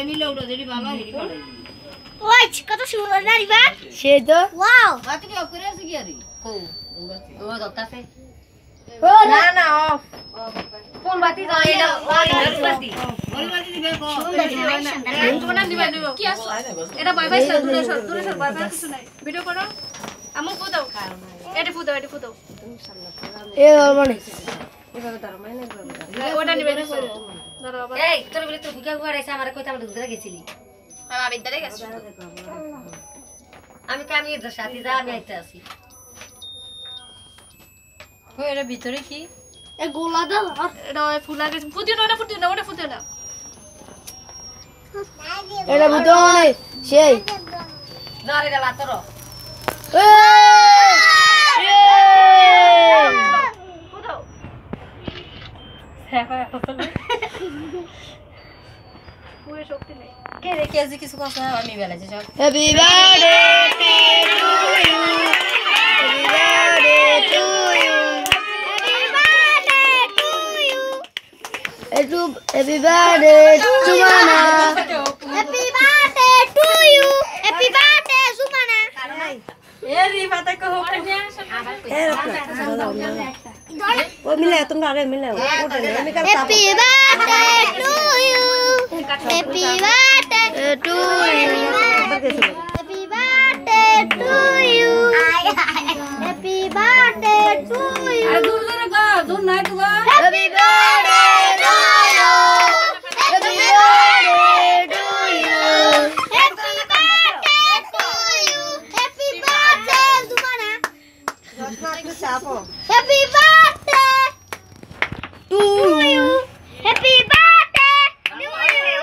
সবাই মিলে ওটা যেটি ভালো হেডি পড়ে ওই কত সুন্দর না রিবা সেই তো ওয়াও বাতি কি অফ করে আছে কি আরে ও দক্তাছে ও না না অফ কোন বাতি দাও এটা ওই বাতি দিবে কো তোমরা দিবা নিব কি আছে এটা বাই বাই দূরে সর বাই বাই কিছু নাই ভিডিও করো আমু ফু দাও এটা ফু দাও এ মানে ওটা নিবে ধরো আবার এই তোর বলে তো বুকা বুকা রাইছে আমারে কইতা আমরা দুধরা গেছিলি আমি বিদ্যারে গেছি আমি এর সাথে যা আমি আইতে আছি কই এর ভিতরে কি এ গোলা দাও এটা ফুলা গেছে ফুটিও না ওটা ফুটিও না এটা বুঝতে মানে সেই না রে গলা তোর এ ফু দাও পুরো শক্তি নেই কে রে কেজি কিছু কথা আমি বেলাইছে সব happy birthday to you happy birthday to you happy birthday Sumana happy birthday to you happy birthday Sumana এ রি পাতা কো হোক ও মিলে তোমরা আরে মিলে ওটা আমি কাল happy birthday to you happy birthday to you happy birthday to you happy birthday to you আরে দূর দূর গো দূর নাই তো গো happy birthday to you happy birthday to you happy birthday to you happy birthday Sumana happy birthday to you happy birthday to you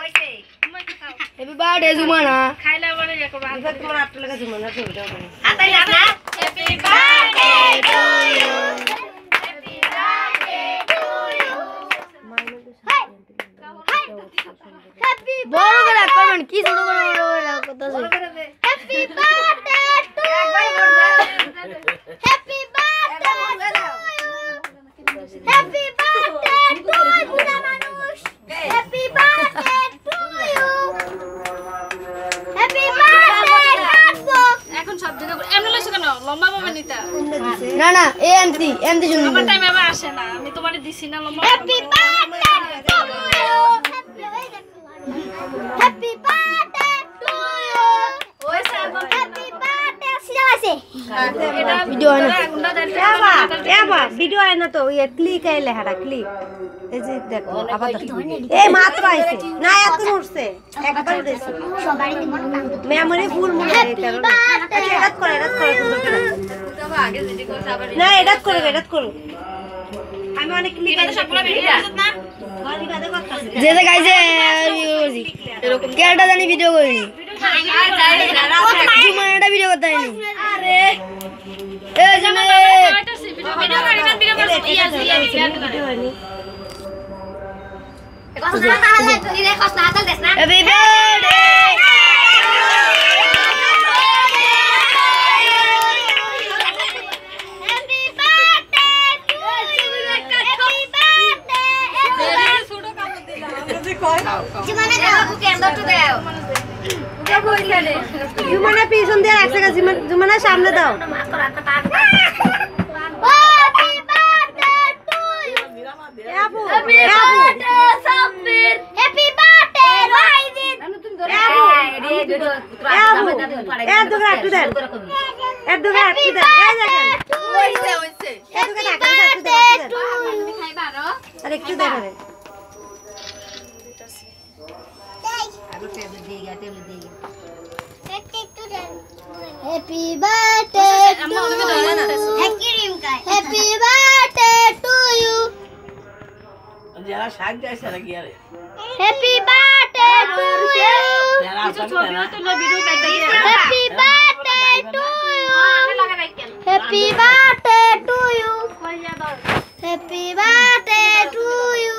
happy birthday Sumana খাইলে মানে ইয়া করব তোমার আট লাগা সুমানা তো দাও আতাই না happy birthday to you happy birthday to you happy বড় করে করবেন কি ছোট করে কথা happy birthday to happy birthday happy birthday to বুড়া মানুষ happy birthday to you happy birthday কাটবো এখন সব জায়গা এমন লাগছে কেন লম্বা পাবে নিতা না না এ এমতি শুনুন আমার টাইম আবার আসে না আমি তোমারে দিছি না লম্বা happy birthday to you happy birthday to you ওই সামনে হ্যাপি বার্থডে সিলাসে এটা ভিডিও হয় না গুন্ডা দেন এবা ভিডিও আয় না তো ওই ক্লিক আই লেখাটা ক্লিক এই যে দেখো আবার এই মাত্র আইছে না এত উঠছে একবার উঠেছে সবারই দিব না মেমরি ফুল মনে হয় এটা এডাত করে সুন্দর করে তবে আগে যেটি কথা আবার না এডাত করো আমি অনেক ক্লিক এটা সবগুলা ভিডিও আছে না যে যে গাইছে এরকম কেটা জানি ভিডিও করিনি সুমানাটা ভিডিও করতে হয়নি আরে এ জমে ভিডিও করি না ভিডিও করছি ভিডিও হয়নি কথা না তাহলে তুই রে কষ্ট না দেস না happy birthday happy birthday to you happy birthday ছোট কাপড় দিলাম জীবনে দাও কেন্দ্র তো দাও উঠে কইলে জুমানা পিছন দিয়ে রাখছে জুমানা সামনে দাও হ্যাপি বার্থডে টু ইউ আপু happy birthday Sabbir happy birthday Wahidin এর দুটো একটু দেন এই দেখেন হ্যাপি বার্থডে টু ইউ আর একটু দেখেন happy birthday to you happy birthday to you যারা শাক যাইছে নাকি আরে হ্যাপি বার্থডে টু ইউ ছবিও তুলে ভিডিও করতে happy birthday to you happy birthday to you happy birthday to you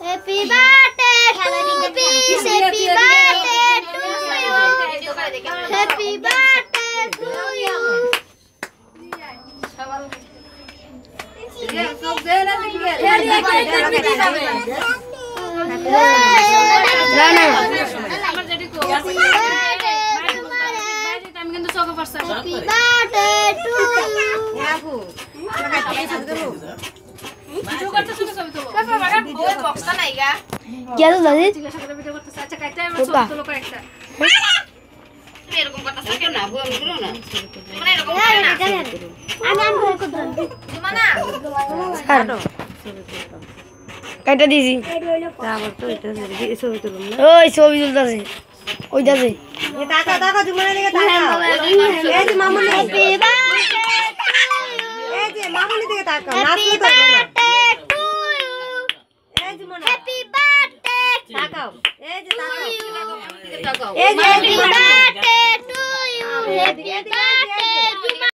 happy birthday to peace happy birthday to you happy birthday to you সব দেনা দিকে না না আমার যেটি কো আমি কিন্তু চোখে পড়ছে ভিডিও করতে শুনে ছবি তোলো কি আছে দাদি জিজ্ঞাসা করে ভিডিও করতেছে আচ্ছা কাইতে আমার ছবি তোলো কয়েকটা এরকম কথা থাকে না বই আমি করো না মানে এরকম কাইটা দিছি তারপর তো এটা ছবি তুলুন না ওই ছবি তুলতাছে ওইটাছে তাকাও তাকাও জুমানের দিকে তাকাও এই যে মামুনি এই যে মামুনি দিকে তাকাও নাচলে তো হবে না এই যে মনে হ্যাপি বার্থডে তাকাও এই যে তাকাও টাকাও এই যে Happy birthday to you. Happy birthday